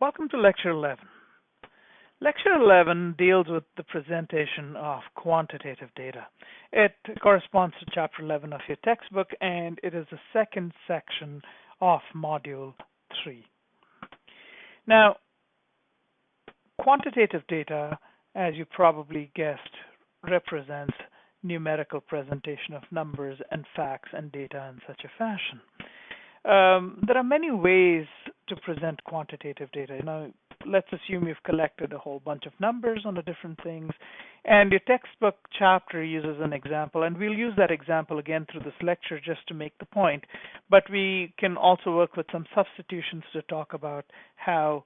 Welcome to Lecture 11. Lecture 11 deals with the presentation of quantitative data. It corresponds to Chapter 11 of your textbook, and it is the second section of Module 3. Now, quantitative data, as you probably guessed, represents numerical presentation of numbers and facts and data in such a fashion. There are many ways to present quantitative data. Let's assume you've collected a whole bunch of numbers on the different things, and your textbook chapter uses an example, and we'll use that example again through this lecture just to make the point, but we can also work with some substitutions to talk about how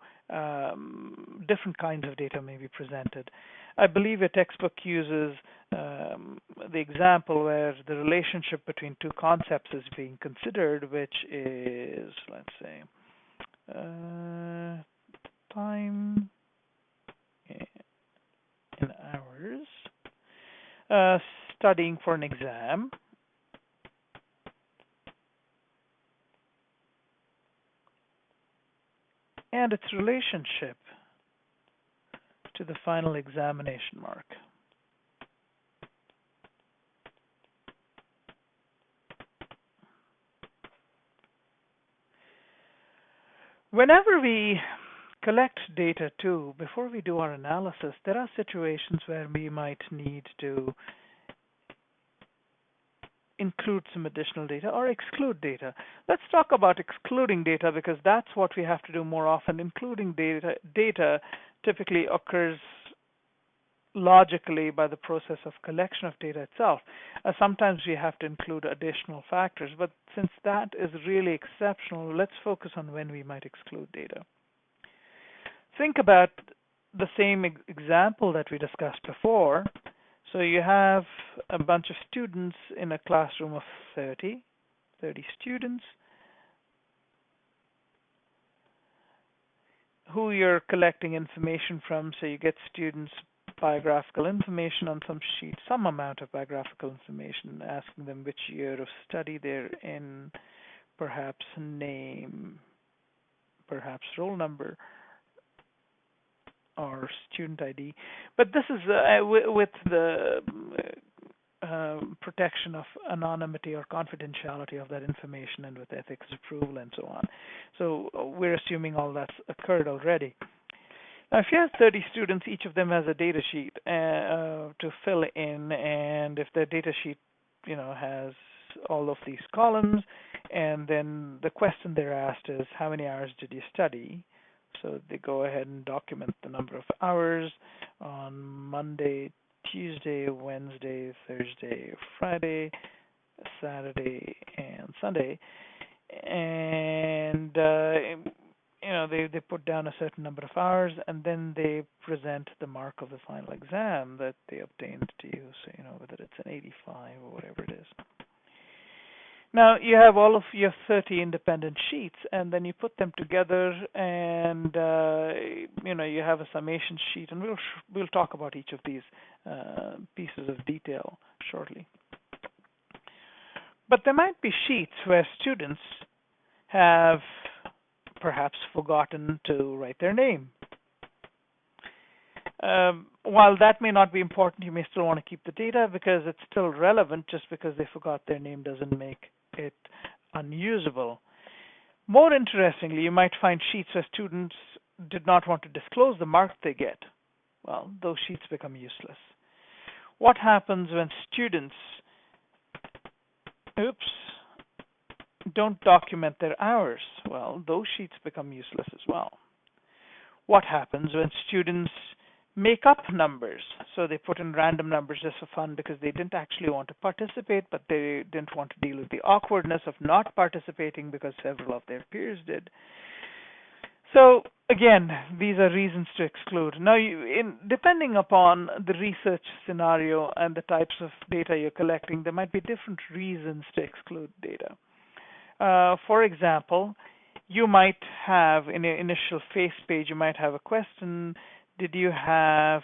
different kinds of data may be presented. I believe your textbook uses the example where the relationship between two concepts is being considered, which is, let's say, time in hours, studying for an exam, and its relationship to the final examination mark. Whenever we collect data too, before we do our analysis, there are situations where we might need to include some additional data or exclude data. Let's talk about excluding data because that's what we have to do more often. Including data typically occurs logically by the process of collection of data itself. Sometimes we have to include additional factors, but since that is really exceptional, let's focus on when we might exclude data. Think about the same example that we discussed before. So you have a bunch of students in a classroom of 30 students who you're collecting information from. So you get students' biographical information on some sheet, some amount of biographical information, asking them which year of study they're in, perhaps name, perhaps roll number, or student ID. But this is with the protection of anonymity or confidentiality of that information and with ethics approval and so on. So we're assuming all that's occurred already. Now, if you have 30 students, each of them has a data sheet to fill in, and if the data sheet, has all of these columns, and then the question they're asked is, how many hours did you study? So they go ahead and document the number of hours on Monday, Tuesday, Wednesday, Thursday, Friday, Saturday, and Sunday. And they put down a certain number of hours, and then they present the mark of the final exam that they obtained to you. So whether it's an 85 or whatever it is. Now you have all of your 30 independent sheets, and then you put them together, and you have a summation sheet, and we'll talk about each of these pieces of detail shortly. But there might be sheets where students have perhaps forgotten to write their name. While that may not be important, you may still want to keep the data because it's still relevant. Just because they forgot their name doesn't make it unusable. More interestingly, you might find sheets where students did not want to disclose the mark they get. Well, those sheets become useless. What happens when students don't document their hours? Well, those sheets become useless as well. What happens when students make up numbers? So they put in random numbers just for fun because they didn't actually want to participate, but they didn't want to deal with the awkwardness of not participating because several of their peers did. So again, these are reasons to exclude. Now, depending upon the research scenario and the types of data you're collecting, there might be different reasons to exclude data. For example, you might have in your initial face page, you might have a question. Did you have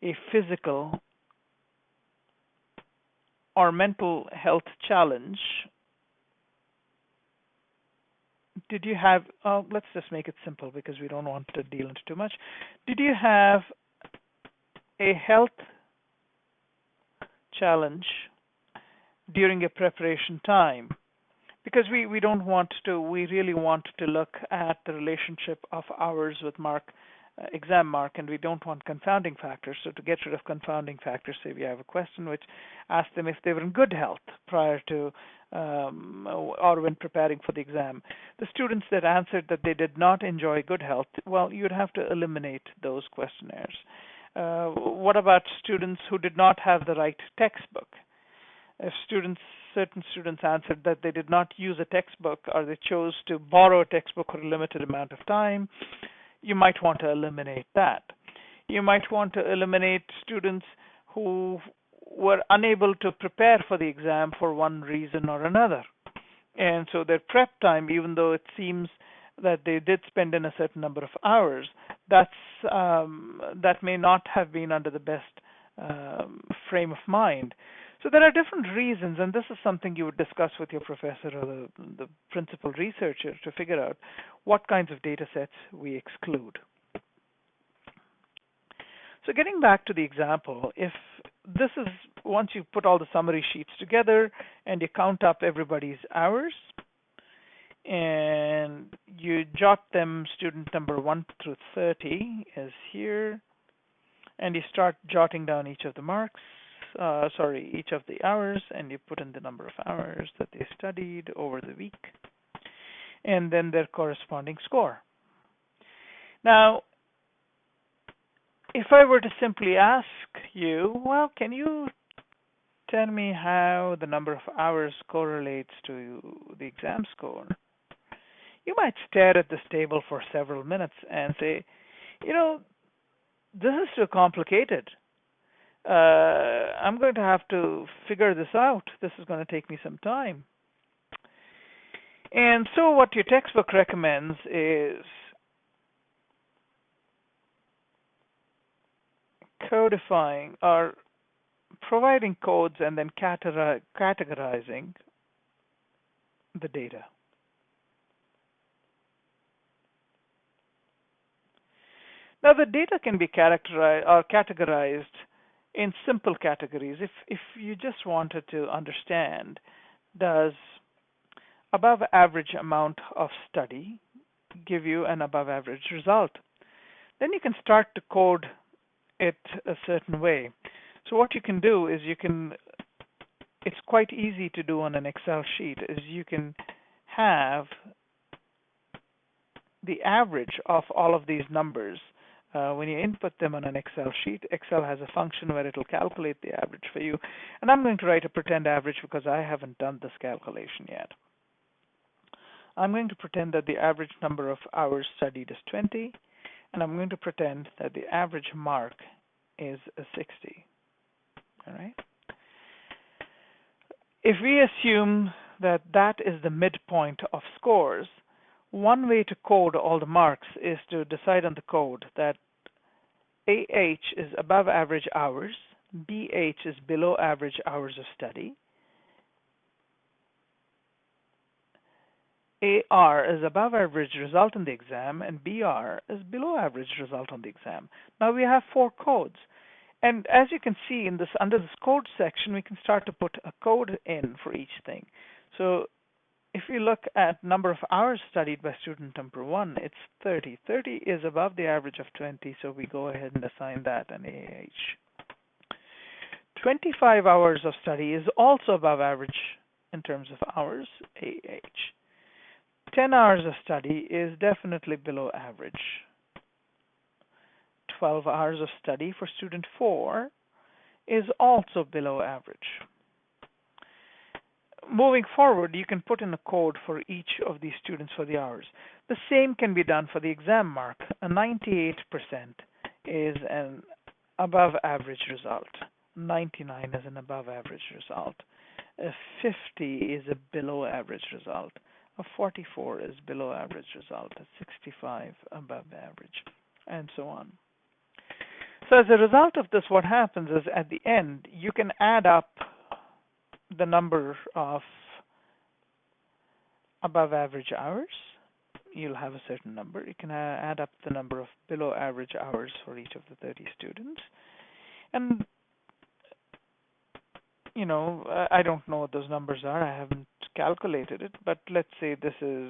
a physical or mental health challenge did you have, let's just make it simple because we don't want to deal into too much. Did you have a health challenge during a preparation time? Because we don't want to, we really want to look at the relationship of hours with exam mark, and we don't want confounding factors. So to get rid of confounding factors, say we have a question which asks them if they were in good health prior to or when preparing for the exam. The students that answered that they did not enjoy good health, well, you'd have to eliminate those questionnaires. What about students who did not have the right textbook? If certain students answered that they did not use a textbook or they chose to borrow a textbook for a limited amount of time, you might want to eliminate that. You might want to eliminate students who were unable to prepare for the exam for one reason or another. And so their prep time, even though it seems that they did spend in a certain number of hours, that may not have been under the best frame of mind. So there are different reasons, and this is something you would discuss with your professor or the principal researcher to figure out what kinds of data sets we exclude. So getting back to the example, if this is, once you put all the summary sheets together and you count up everybody's hours, and you jot them, student number 1 through 30 is here, and you start jotting down each of the marks, each of the hours, and you put in the number of hours that they studied over the week, and then their corresponding score. Now, if I were to simply ask you, well, can you tell me how the number of hours correlates to the exam score? You might stare at this table for several minutes and say, this is too complicated. I'm going to have to figure this out. This is going to take me some time. And so what your textbook recommends is codifying or providing codes and then categorizing the data. Now the data can be categorized in simple categories. If you just wanted to understand, does above average amount of study give you an above average result? Then you can start to code it a certain way. So what you can do is it's quite easy to do on an Excel sheet, is you can have the average of all of these numbers. When you input them on an Excel sheet, Excel has a function where it will calculate the average for you. And I'm going to write a pretend average because I haven't done this calculation yet. I'm going to pretend that the average number of hours studied is 20, and I'm going to pretend that the average mark is a 60. All right? If we assume that that is the midpoint of scores, one way to code all the marks is to decide on the code that AH is above average hours, BH is below average hours of study, AR is above average result on the exam, and BR is below average result on the exam. Now we have 4 codes. And as you can see in this, under this code section, we can start to put a code in for each thing. So if we look at number of hours studied by student number 1, it's 30. 30 is above the average of 20, so we go ahead and assign that an AH. 25 hours of study is also above average in terms of hours, AH. 10 hours of study is definitely below average. 12 hours of study for student 4 is also below average. Moving forward, you can put in a code for each of these students for the hours. The same can be done for the exam mark. A 98% is an above average result. 99 is an above average result. A 50 is a below average result. A 44 is below average result. A 65 above average, and so on. So as a result of this, what happens is at the end, you can add up the number of above average hours you'll have a certain number. You can add up the number of below average hours for each of the 30 students. And, I don't know what those numbers are. I haven't calculated it, but let's say this is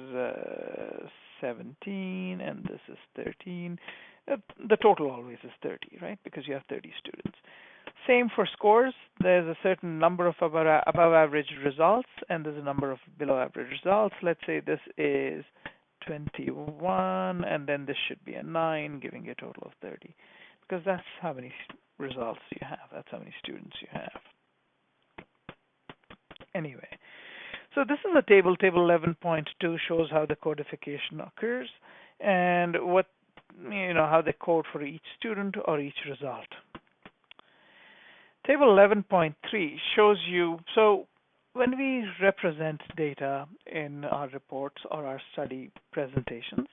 17 and this is 13. The total always is 30, right? Because you have 30 students. Same for scores. There's a certain number of above average results, and there's a number of below average results. Let's say this is 21, and then this should be a 9, giving you a total of 30. Because that's how many results you have. That's how many students you have. Anyway, so this is a table. Table 11.2 shows how the codification occurs and how they code for each student or each result. Table 11.3 shows you, so when we represent data in our reports or our study presentations,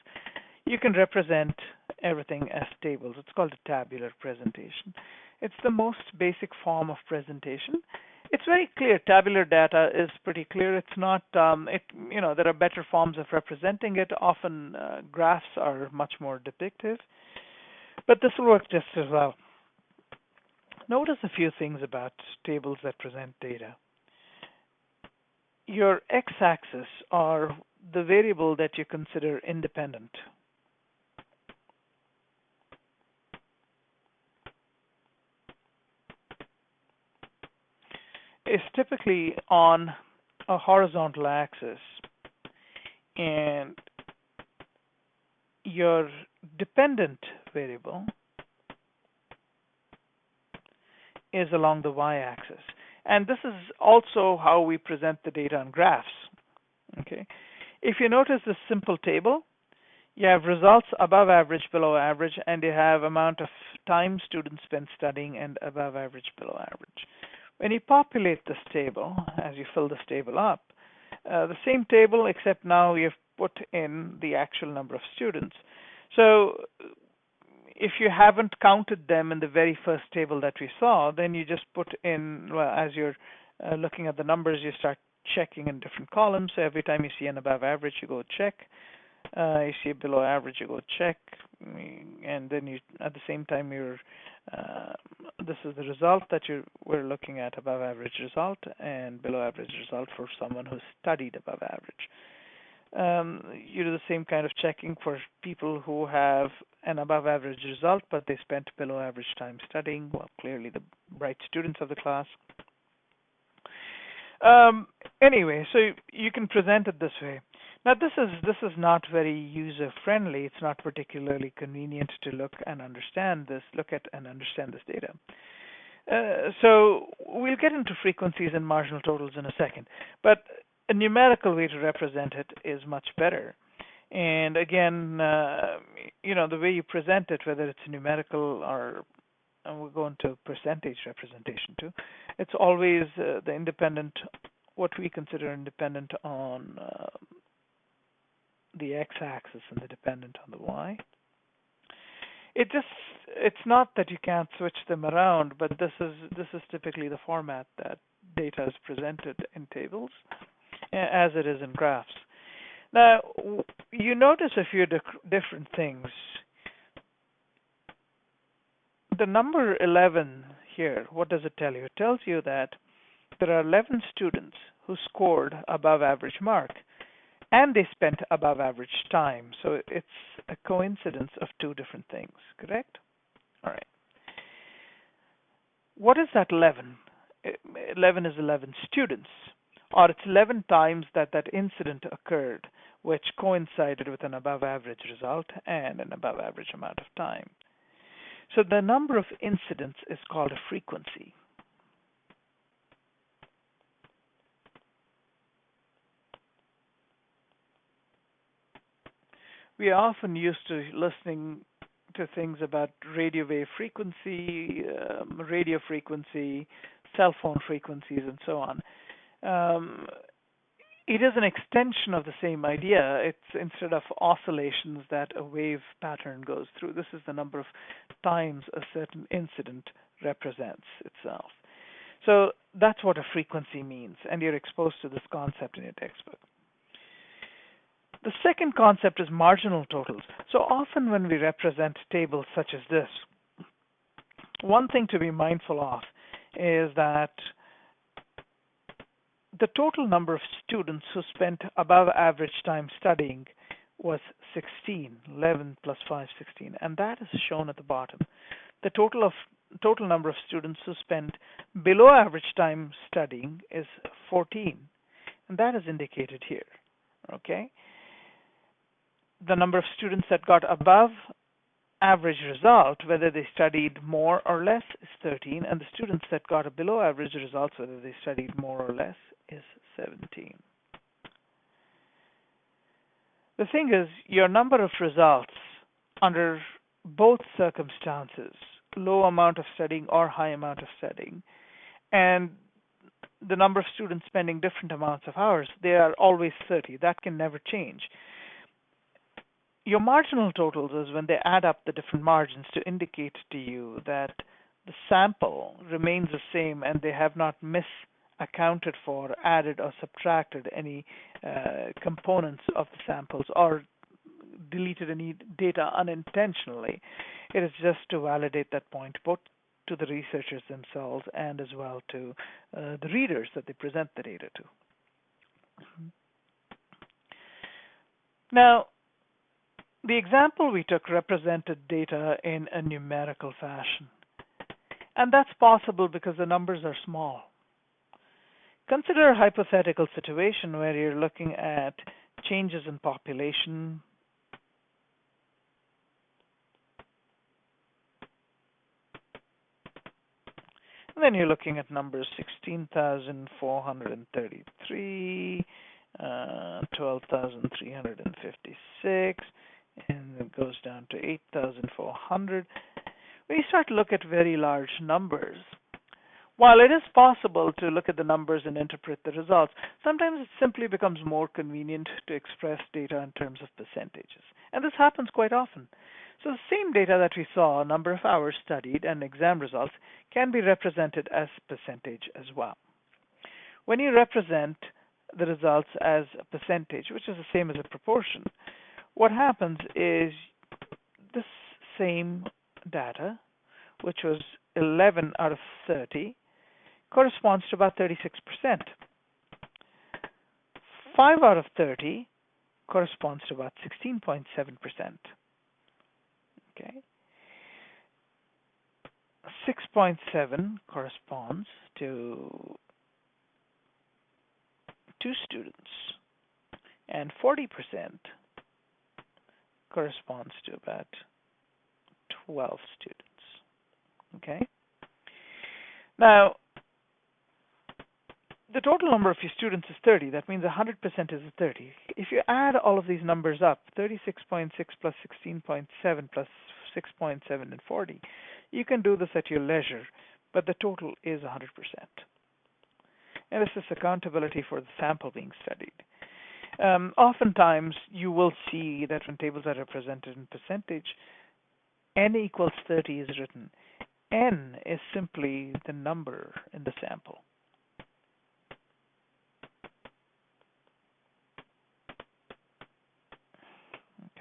you can represent everything as tables. It's called a tabular presentation. It's the most basic form of presentation. It's very clear. Tabular data is pretty clear. It's not, there are better forms of representing it. Often graphs are much more depictive, but this will work just as well. Notice a few things about tables that present data. Your x-axis are the variable that you consider independent. Is typically on a horizontal axis, and your dependent variable is along the y-axis. And this is also how we present the data on graphs. Okay, if you notice this simple table, you have results above average, below average, and you have amount of time students spent studying and above average, below average. When you populate this table, as you fill this table up, the same table, except now you've put in the actual number of students. So if you haven't counted them in the very first table that we saw, then you just put in, well, as you're looking at the numbers, you start checking in different columns. So every time you see an above average, you go check. You see a below average, you go check. And then you, at the same time, this is the result that we're looking at, above average result and below average result for someone who's studied above average. You do the same kind of checking for people who have an above average result, but they spent below average time studying. Well, clearly the bright students of the class. Anyway, so you can present it this way. Now this is not very user friendly. It's not particularly convenient to look at and understand this data. So we'll get into frequencies and marginal totals in a second, but a numerical way to represent it is much better. And again, the way you present it, whether it's numerical or, and we'll go into percentage representation too, it's always the independent, what we consider independent on the x-axis and the dependent on the y. It's not that you can't switch them around, but this is typically the format that data is presented in tables, as it is in graphs. Now, you notice a few different things. The number 11 here, what does it tell you? It tells you that there are 11 students who scored above average mark, and they spent above average time. So it's a coincidence of two different things, correct? All right. What is that 11? 11 is 11 students, or it's 11 times that incident occurred, which coincided with an above average result and an above average amount of time. So the number of incidents is called a frequency. We are often used to listening to things about radio wave frequency, radio frequency, cell phone frequencies, and so on. It is an extension of the same idea. It's instead of oscillations that a wave pattern goes through. This is the number of times a certain incident represents itself. So that's what a frequency means, and you're exposed to this concept in your textbook. The second concept is marginal totals. So often when we represent tables such as this, one thing to be mindful of is that the total number of students who spent above average time studying was 16, 11 plus 5, 16, and that is shown at the bottom. The total number of students who spent below average time studying is 14, and that is indicated here. Okay? The number of students that got above average result, whether they studied more or less, is 13, and the students that got a below average results, whether they studied more or less, is 17. The thing is, your number of results under both circumstances, low amount of studying or high amount of studying, and the number of students spending different amounts of hours, they are always 30. That can never change. Your marginal totals is when they add up the different margins to indicate to you that the sample remains the same and they have not misaccounted for, added, or subtracted any components of the samples or deleted any data unintentionally. It is just to validate that point, both to the researchers themselves and as well to the readers that they present the data to. Now, the example we took represented data in a numerical fashion, and that's possible because the numbers are small. Consider a hypothetical situation where you're looking at changes in population, and then you're looking at numbers 16,433, 12,356, and it goes down to 8,400. When you start to look at very large numbers, while it is possible to look at the numbers and interpret the results, sometimes it simply becomes more convenient to express data in terms of percentages. And this happens quite often. So the same data that we saw, number of hours studied and exam results, can be represented as percentage as well. When you represent the results as a percentage, which is the same as a proportion, what happens is this same data, which was 11 out of 30, corresponds to about 36%. 5 out of 30 corresponds to about 16.7%. Okay. 6.7 corresponds to 2 students, and 40% corresponds to about 12 students. Okay. Now, the total number of your students is 30. That means 100% is 30. If you add all of these numbers up, 36.6 plus 16.7 plus 6.7 and 40, you can do this at your leisure, but the total is 100%. And this is accountability for the sample being studied. Oftentimes, you will see that when tables are represented in percentage, n equals 30 is written. N is simply the number in the sample.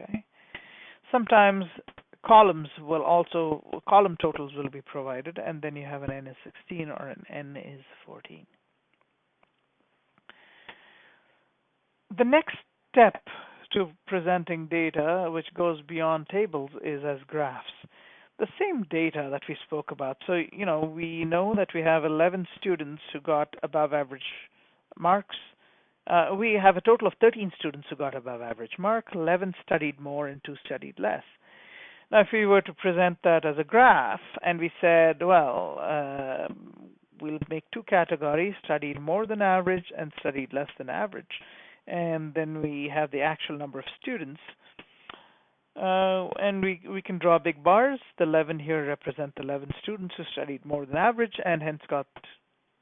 Okay. Sometimes column totals will be provided, and then you have an n is 16 or an n is 14. The next step to presenting data, which goes beyond tables, is as graphs. The same data that we spoke about. So, we know that we have 11 students who got above average marks. We have a total of 13 students who got above average mark. 11 studied more and 2 studied less. Now, if we were to present that as a graph and we said, well, we'll make 2 categories, studied more than average and studied less than average. And then we have the actual number of students. And we can draw big bars. The 11 here represent the 11 students who studied more than average and hence got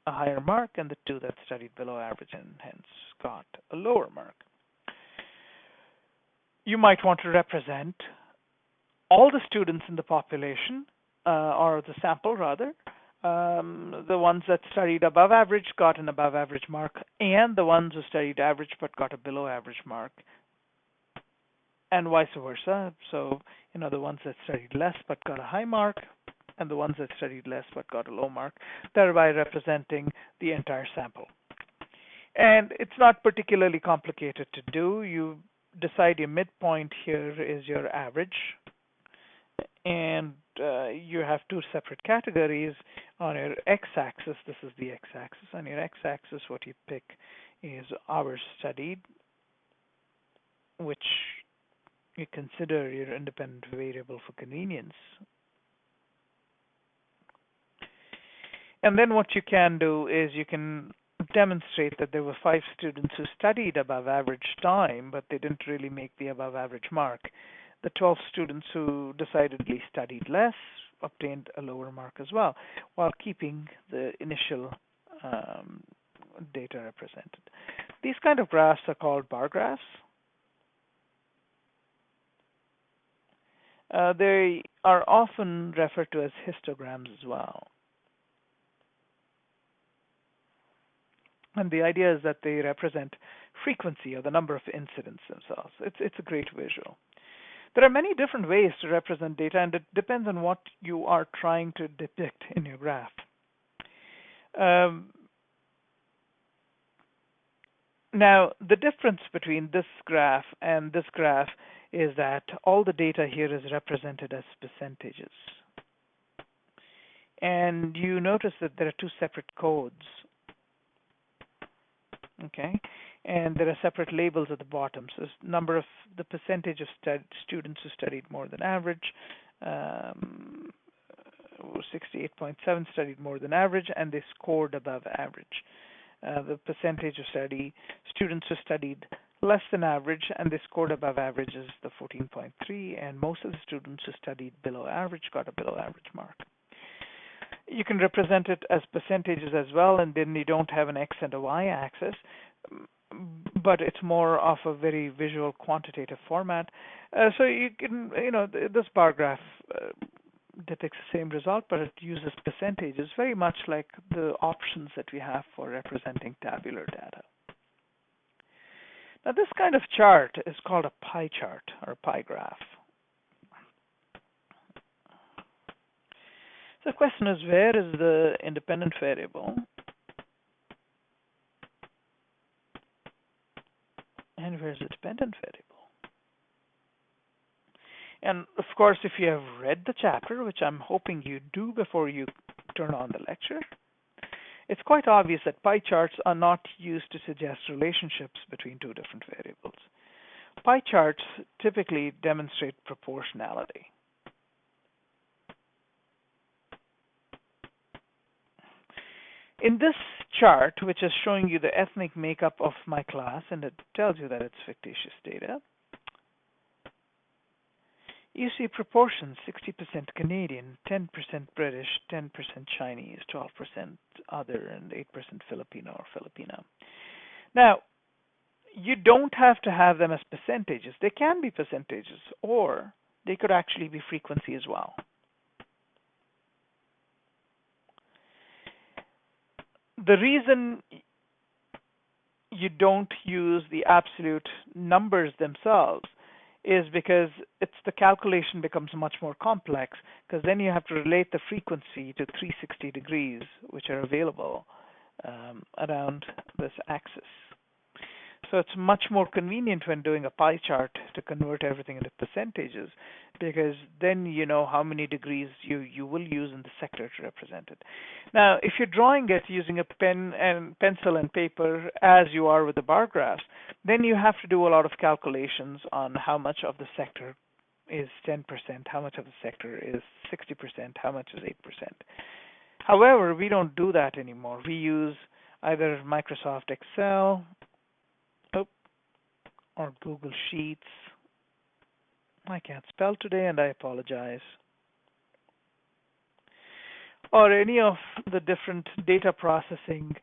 a higher mark, and the 2 that studied below average and hence got a lower mark. You might want to represent all the students in the population, or the sample rather, the ones that studied above average got an above average mark, and the ones who studied average but got a below average mark. and vice versa. So, the ones that studied less but got a high mark, and the ones that studied less but got a low mark, thereby representing the entire sample. And it's not particularly complicated to do. You decide your midpoint here is your average, and you have two separate categories. On your x-axis, this is the x-axis. On your x-axis, what you pick is hours studied, which you consider your independent variable for convenience. And then what you can do is you can demonstrate that there were 5 students who studied above average time, but they didn't really make the above average mark. The 12 students who decidedly studied less obtained a lower mark as well, while keeping the initial data represented. These kind of graphs are called bar graphs. They are often referred to as histograms as well. And the idea is that they represent frequency or the number of incidents themselves. It's a great visual. There are many different ways to represent data, and it depends on what you are trying to depict in your graph. Now, the difference between this graph and this graph is that all the data here is represented as percentages. And you notice that there are 2 separate codes. Okay, and there are separate labels at the bottom. So number of the percentage of students who studied more than average, 68.7 studied more than average, and they scored above average. The percentage of students who studied less than average and they scored above average is the 14.3, and most of the students who studied below average got a below average mark. You can represent it as percentages as well, and then you don't have an x and a y axis, but it's more of a very visual quantitative format. So you can, this bar graph depicts the same result, but it uses percentages, very much like the options that we have for representing tabular data. Now, this kind of chart is called a pie chart or a pie graph. The question is, where is the independent variable? And where's the dependent variable? And of course, if you have read the chapter, which I'm hoping you do before you turn on the lecture, it's quite obvious that pie charts are not used to suggest relationships between 2 different variables. Pie charts typically demonstrate proportionality. In this chart, which is showing you the ethnic makeup of my class, and it tells you that it's fictitious data, you see proportions: 60% Canadian, 10% British, 10% Chinese, 12% other, and 8% Filipino or Filipina. Now, you don't have to have them as percentages. They can be percentages, or they could actually be frequency as well. The reason you don't use the absolute numbers themselves is because the calculation becomes much more complex, because then you have to relate the frequency to 360 degrees, which are available around this axis. So it's much more convenient when doing a pie chart to convert everything into percentages, because then you know how many degrees you will use in the sector to represent it. Now, if you're drawing it using a pencil and paper, as you are with the bar graphs, then you have to do a lot of calculations on how much of the sector is 10%, how much of the sector is 60%, how much is 8%. However, we don't do that anymore. We use either Microsoft Excel or Google Sheets. I can't spell today, and I apologize. Or any of the different data processing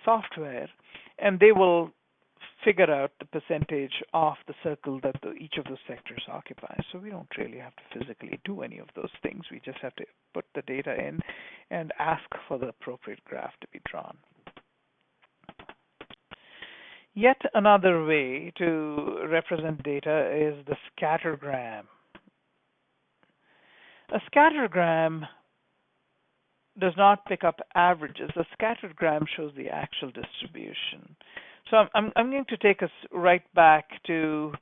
software, and they will figure out the percentage of the circle that each of those sectors occupies. So we don't really have to physically do any of those things. We just have to put the data in and ask for the appropriate graph to be drawn. Yet another way to represent data is the scattergram. A scattergram does not pick up averages. A scattergram shows the actual distribution. So I'm going to take us right back to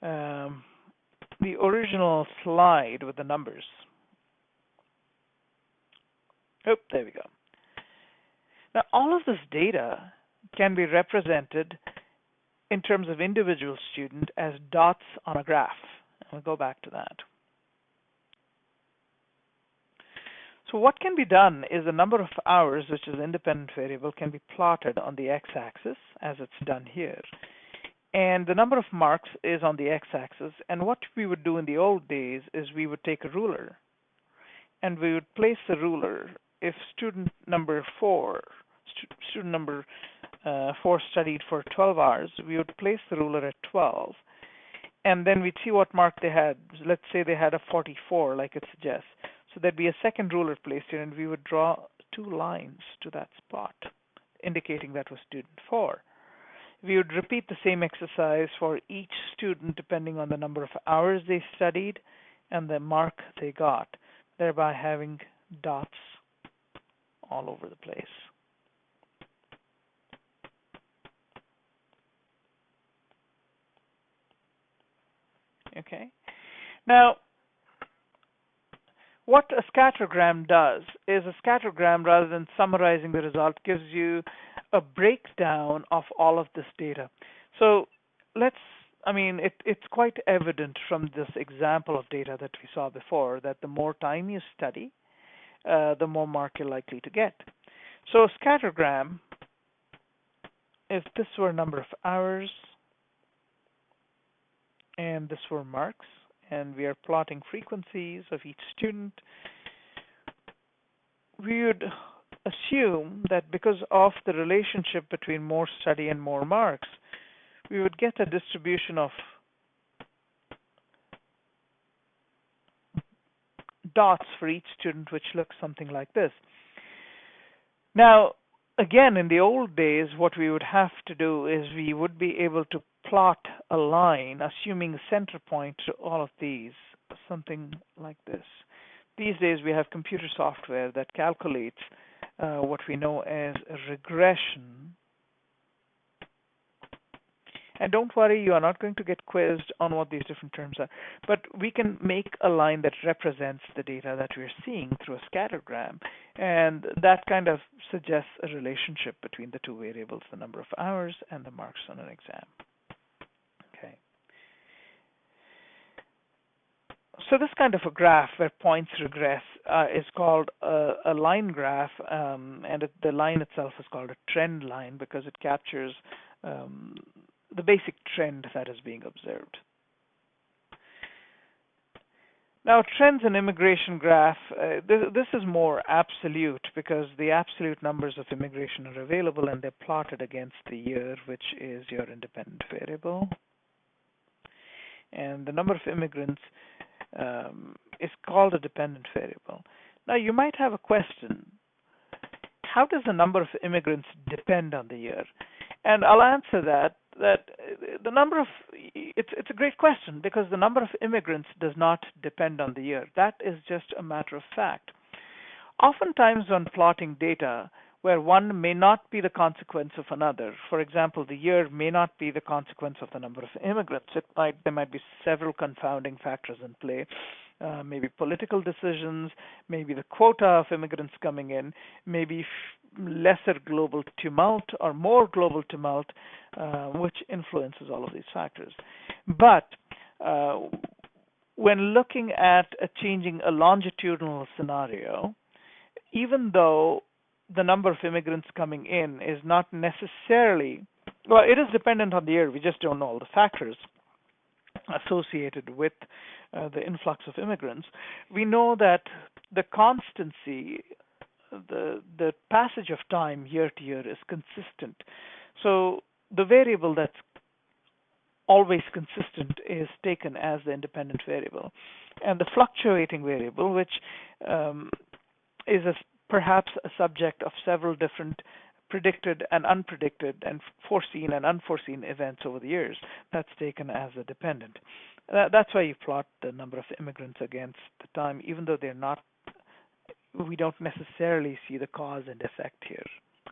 the original slide with the numbers. Oh, there we go. Now, all of this data can be represented in terms of individual student as dots on a graph. We'll go back to that. So what can be done is the number of hours, which is an independent variable, can be plotted on the x-axis, as it's done here. And the number of marks is on the x-axis. And what we would do in the old days is we would take a ruler, and we would place the ruler if student number 4 studied for 12 hours, we would place the ruler at 12, and then we'd see what mark they had. Let's say they had a 44, like it suggests. So there'd be a second ruler placed here, and we would draw 2 lines to that spot, indicating that was student 4. We would repeat the same exercise for each student depending on the number of hours they studied and the mark they got, thereby having dots all over the place. Okay. Now, what a scattergram does is a scattergram, rather than summarizing the result, gives you a breakdown of all of this data. So it's quite evident from this example of data that we saw before that the more time you study, the more mark you're likely to get. So a scattergram, if this were number of hours and this were marks, and we are plotting frequencies of each student, we would assume that because of the relationship between more study and more marks, we would get a distribution of dots for each student, which looks something like this. Now, again, in the old days, what we would have to do is we would be able to plot a line, assuming a center point to all of these, something like this. These days, we have computer software that calculates what we know as a regression. And don't worry, you are not going to get quizzed on what these different terms are. But we can make a line that represents the data that we're seeing through a scattergram. And that kind of suggests a relationship between the two variables, the number of hours and the marks on an exam. Okay. So this kind of a graph where points regress is called a line graph, and the line itself is called a trend line because it captures the basic trend that is being observed. Now, trends in immigration graph, this is more absolute because the absolute numbers of immigration are available and they're plotted against the year, which is your independent variable. And the number of immigrants is called a dependent variable. Now, you might have a question. How does the number of immigrants depend on the year? And I'll answer that the number of, it's a great question because the number of immigrants does not depend on the year. That is just a matter of fact. Oftentimes when plotting data where one may not be the consequence of another, for example, the year may not be the consequence of the number of immigrants. There might be several confounding factors in play. Maybe political decisions, maybe the quota of immigrants coming in, maybe lesser global tumult or more global tumult, which influences all of these factors. But when looking at changing a longitudinal scenario, even though the number of immigrants coming in is not necessarily, well, it is dependent on the year. We just don't know all the factors associated with the influx of immigrants. We know that the constancy, the passage of time year to year is consistent. So the variable that's always consistent is taken as the independent variable. And the fluctuating variable, which is perhaps a subject of several different predicted and unpredicted and foreseen and unforeseen events over the years. That's taken as a dependent. That's why you plot the number of immigrants against the time, even though they're not, we don't necessarily see the cause and effect here,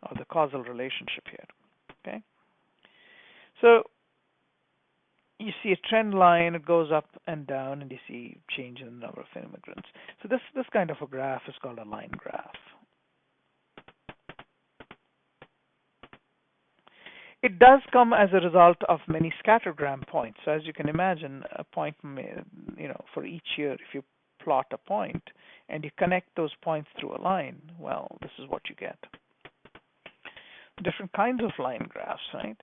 or the causal relationship here. Okay? So you see a trend line, it goes up and down, and you see change in the number of immigrants. So this kind of a graph is called a line graph. It does come as a result of many scattergram points. So as you can imagine, a point, for each year, if you plot a point and you connect those points through a line, well, this is what you get. Different kinds of line graphs, right?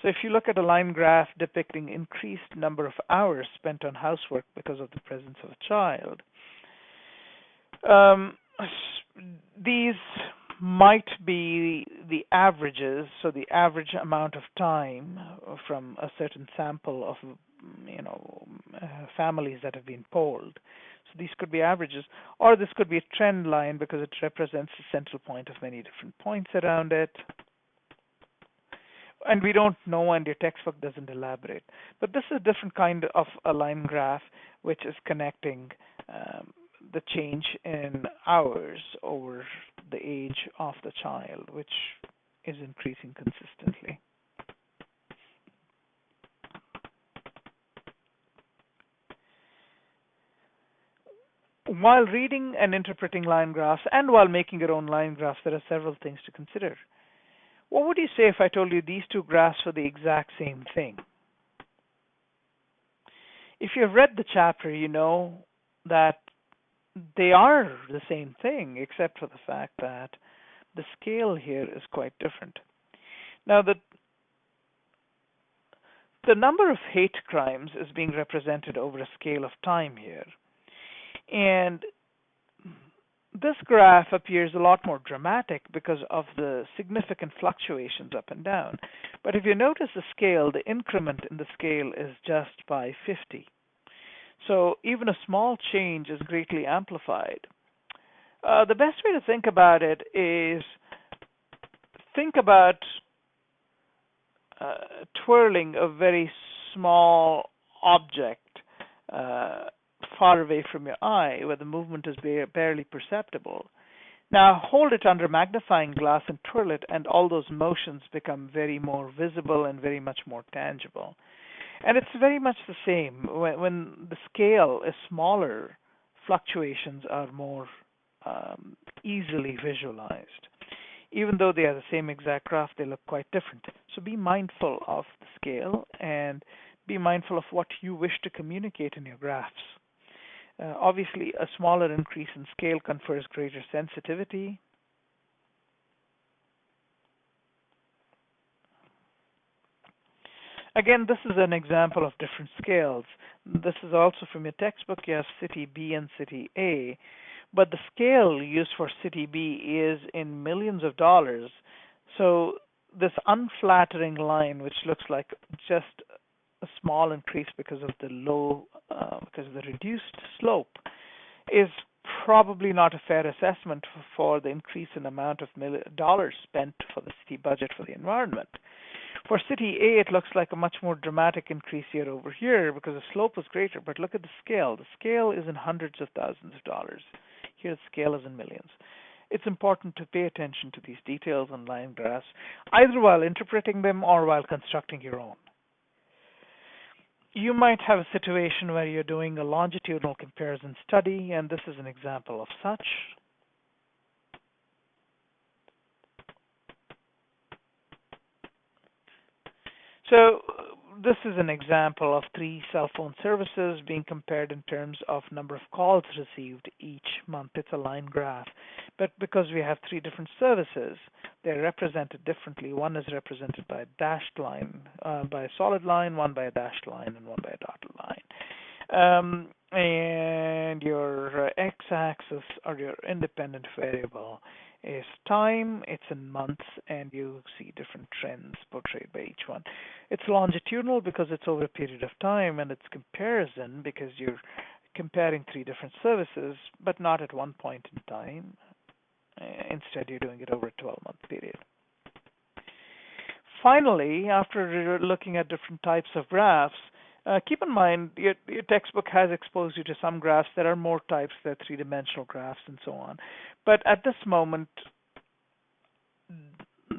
So if you look at a line graph depicting increased number of hours spent on housework because of the presence of a child, these might be the averages, so the average amount of time from a certain sample of families that have been polled. So these could be averages, or this could be a trend line because it represents the central point of many different points around it. And we don't know, and your textbook doesn't elaborate. But this is a different kind of a line graph, which is connecting the change in hours over the age of the child, which is increasing consistently. While reading and interpreting line graphs, and while making your own line graphs, there are several things to consider. What would you say if I told you these two graphs are the exact same thing? If you've read the chapter, you know that they are the same thing, except for the fact that the scale here is quite different. Now, the number of hate crimes is being represented over a scale of time here. And this graph appears a lot more dramatic because of the significant fluctuations up and down. But if you notice the scale, the increment in the scale is just by 50. So even a small change is greatly amplified. The best way to think about it is think about twirling a very small object far away from your eye where the movement is barely perceptible. Now hold it under magnifying glass and twirl it, and all those motions become very more visible and very much more tangible. And it's very much the same. When the scale is smaller, fluctuations are more easily visualized. Even though they are the same exact graph, they look quite different. So be mindful of the scale and be mindful of what you wish to communicate in your graphs. Obviously, a smaller increase in scale confers greater sensitivity. Again, this is an example of different scales. This is also from your textbook. You have city B and city A, but the scale used for city B is in millions of dollars. So this unflattering line, which looks like just a small increase because of the because of the reduced slope, is probably not a fair assessment for the increase in amount of dollars spent for the city budget for the environment. For city A, it looks like a much more dramatic increase year over year because the slope was greater, but look at the scale. The scale is in hundreds of thousands of dollars. Here the scale is in millions. It's important to pay attention to these details on line graphs, either while interpreting them or while constructing your own. You might have a situation where you're doing a longitudinal comparison study, and this is an example of such. So this is an example of 3 cell phone services being compared in terms of number of calls received each month. It's a line graph. But because we have 3 different services, they're represented differently. One is represented by a dashed line, by a solid line, one by a dashed line, and one by a dotted line. And your x-axis, or your independent variable, is time. It's in months, and you see different trends portrayed by each one. It's longitudinal because it's over a period of time, and it's comparison because you're comparing 3 different services, but not at one point in time. Instead, you're doing it over a 12-month period. Finally, after looking at different types of graphs, keep in mind your textbook has exposed you to some graphs. There are more types, there are three-dimensional graphs and so on. But at this moment,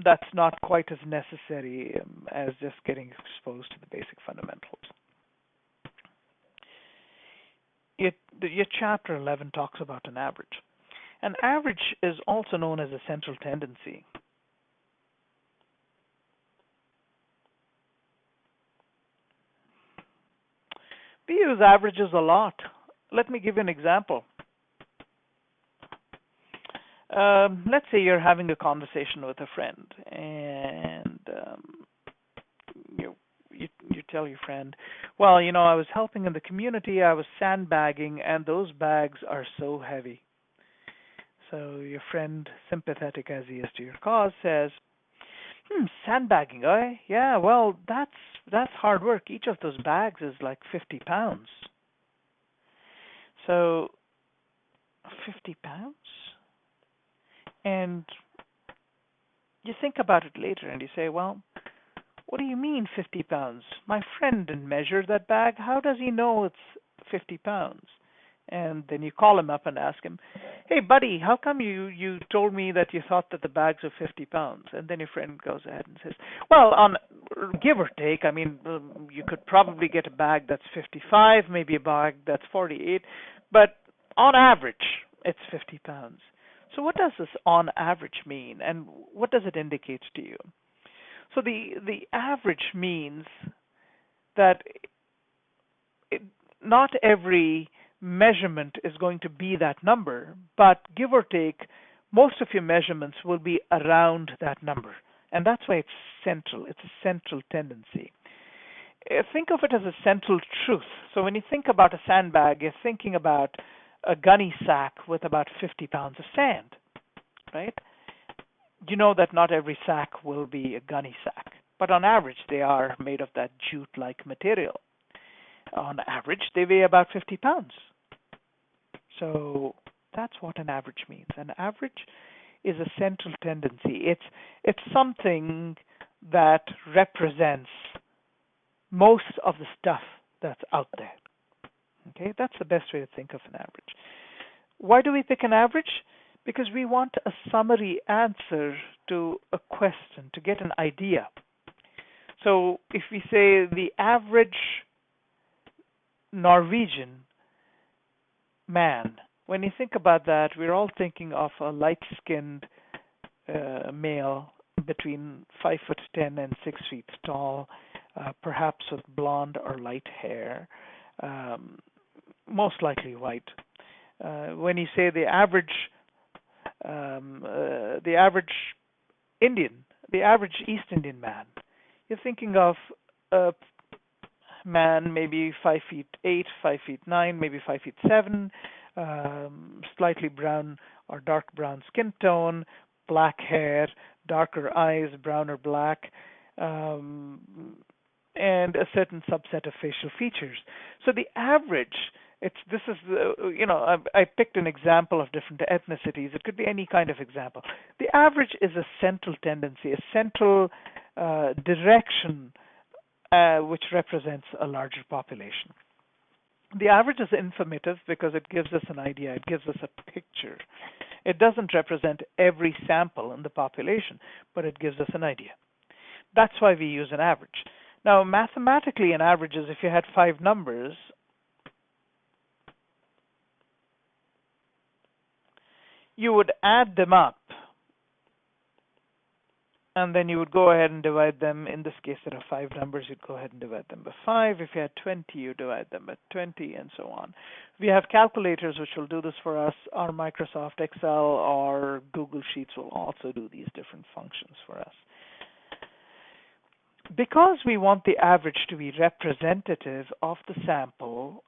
that's not quite as necessary as just getting exposed to the basic fundamentals. Your chapter 11 talks about an average. An average is also known as a central tendency. We use averages a lot. Let me give you an example. Let's say you're having a conversation with a friend, and you tell your friend, well, I was helping in the community, I was sandbagging, and those bags are so heavy. So your friend, sympathetic as he is to your cause, says, sandbagging, eh? Yeah, well, that's hard work. Each of those bags is like 50 pounds. So, 50 pounds? And you think about it later and you say, well, what do you mean 50 pounds? My friend didn't measure that bag. How does he know it's 50 pounds? And then you call him up and ask him, hey, buddy, how come you told me that you thought that the bags are 50 pounds? And then your friend goes ahead and says, well, on give or take, you could probably get a bag that's 55, maybe a bag that's 48, but on average, it's 50 pounds. So what does this on average mean, and what does it indicate to you? So the average means that not every measurement is going to be that number, but give or take, most of your measurements will be around that number. And that's why it's central. It's a central tendency. Think of it as a central truth. So when you think about a sandbag, you're thinking about a gunny sack with about 50 pounds of sand, right? You know that not every sack will be a gunny sack, but on average they are made of that jute-like material. On average, they weigh about 50 pounds. So that's what an average means. An average is a central tendency. It's something that represents most of the stuff that's out there. Okay, that's the best way to think of an average. Why do we pick an average? Because we want a summary answer to a question, to get an idea. So if we say the average Norwegian man, when you think about that, we're all thinking of a light-skinned male between 5'10" and 6 feet tall, perhaps with blonde or light hair, most likely white. When you say the average Indian, the average East Indian man, you're thinking of a man maybe 5'8", 5'9", maybe 5'7", slightly brown or dark brown skin tone, black hair, darker eyes, brown or black, and a certain subset of facial features. So the average, I picked an example of different ethnicities. It could be any kind of example. The average is a central tendency, a central direction which represents a larger population. The average is informative because it gives us an idea, it gives us a picture. It doesn't represent every sample in the population, but it gives us an idea. That's why we use an average. Now, mathematically, an average is if you had 5 numbers, you would add them up, and then you would go ahead and divide them. In this case, there are 5 numbers. You'd go ahead and divide them by 5. If you had 20, you divide them by 20, and so on. We have calculators which will do this for us. Our Microsoft Excel or Google Sheets will also do these different functions for us. Because we want the average to be representative of the sample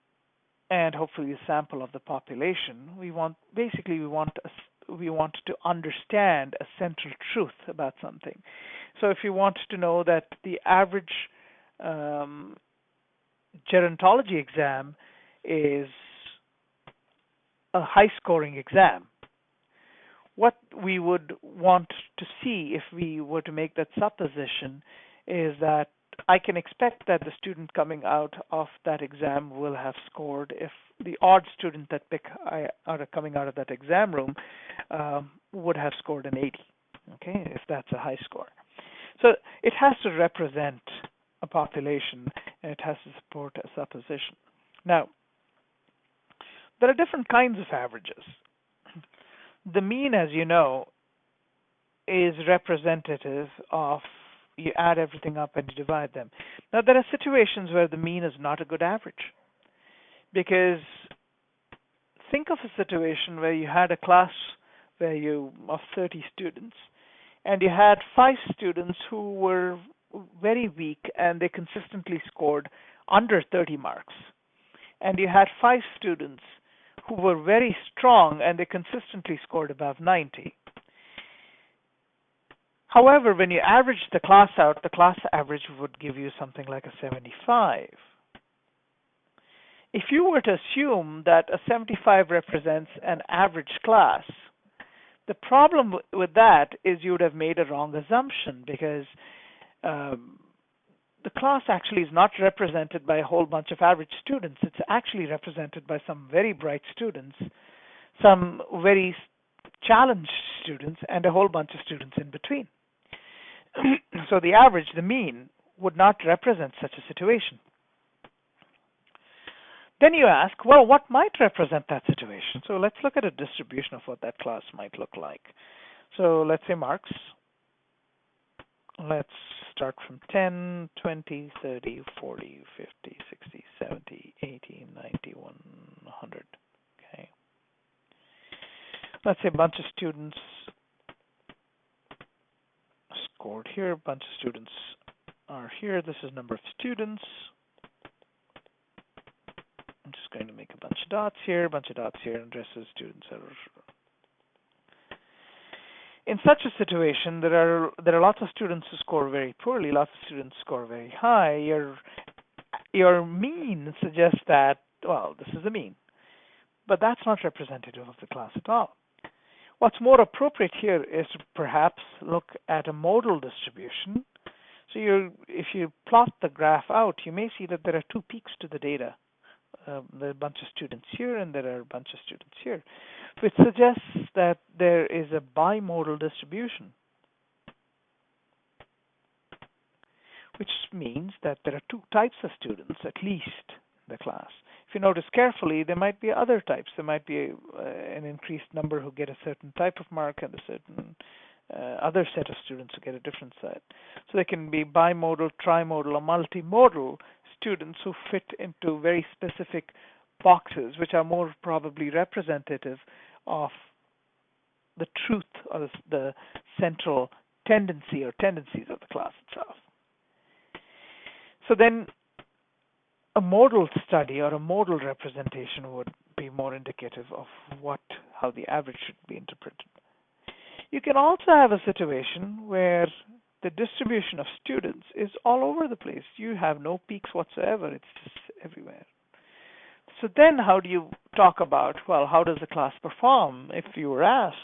and hopefully the sample of the population, we want to understand a central truth about something. So if you want to know that the average gerontology exam is a high-scoring exam, what we would want to see if we were to make that supposition is that I can expect that the student coming out of that exam will have scored, if the odd student that coming out of that exam room would have scored an 80, okay, if that's a high score. So it has to represent a population, and it has to support a supposition. Now, there are different kinds of averages. The mean, as you know, is representative of, you add everything up and you divide them. Now, there are situations where the mean is not a good average, because think of a situation where you had a class of 30 students, and you had 5 students who were very weak and they consistently scored under 30 marks, and you had 5 students who were very strong and they consistently scored above 90. However, when you average the class out, the class average would give you something like a 75. If you were to assume that a 75 represents an average class, the problem with that is you would have made a wrong assumption, because the class actually is not represented by a whole bunch of average students. It's actually represented by some very bright students, some very challenged students, and a whole bunch of students in between. So the average, the mean, would not represent such a situation. Then you ask, well, what might represent that situation? So let's look at a distribution of what that class might look like. So let's say marks. Let's start from 10, 20, 30, 40, 50, 60, 70, 80, 90, 100. Okay. Let's say a bunch of students scored here, a bunch of students are here. This is number of students. I'm just going to make a bunch of dots here, and the rest of the students are. In such a situation, there are lots of students who score very poorly, lots of students score very high. Your mean suggests that, well, this is the mean, but that's not representative of the class at all. What's more appropriate here is to perhaps look at a modal distribution. So if you plot the graph out, you may see that there are 2 peaks to the data. There are a bunch of students here, and there are a bunch of students here, which suggests that there is a bimodal distribution, which means that there are 2 types of students, at least, in the class. If you notice carefully, there might be other types. There might be an increased number who get a certain type of mark, and a certain other set of students who get a different set. So they can be bimodal, trimodal, or multimodal students who fit into very specific boxes, which are more probably representative of the truth or the central tendency or tendencies of the class itself. So then a modal study or a modal representation would be more indicative of how the average should be interpreted. You can also have a situation where the distribution of students is all over the place. You have no peaks whatsoever. It's just everywhere. So then how do you talk about, well, how does the class perform if you were asked?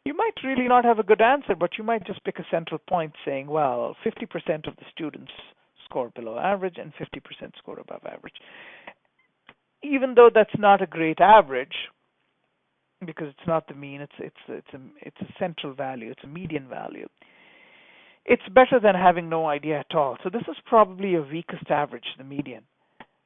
You might really not have a good answer, but you might just pick a central point saying, well, 50% of the students score below average and 50% score above average. Even though that's not a great average, because it's not the mean, it's a central value, it's a median value. It's better than having no idea at all. So this is probably your weakest average, the median.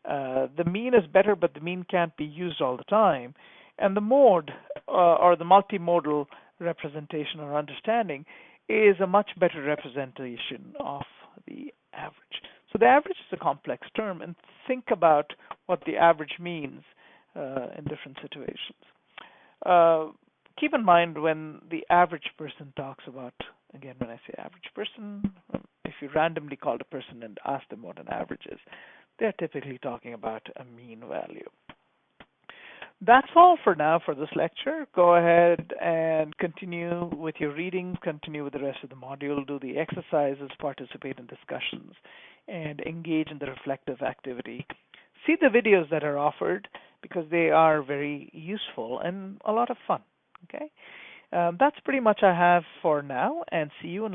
The mean is better, but the mean can't be used all the time. And the mode or the multimodal representation or understanding is a much better representation of the average. So the average is a complex term, and think about what the average means in different situations. Keep in mind when the average person talks about, again, when I say average person, if you randomly called a person and asked them what an average is, they're typically talking about a mean value. That's all for now for this lecture. Go ahead and continue with your reading, continue with the rest of the module, do the exercises, participate in discussions, and engage in the reflective activity. See the videos that are offered because they are very useful and a lot of fun. Okay, that's pretty much I have for now, and see you in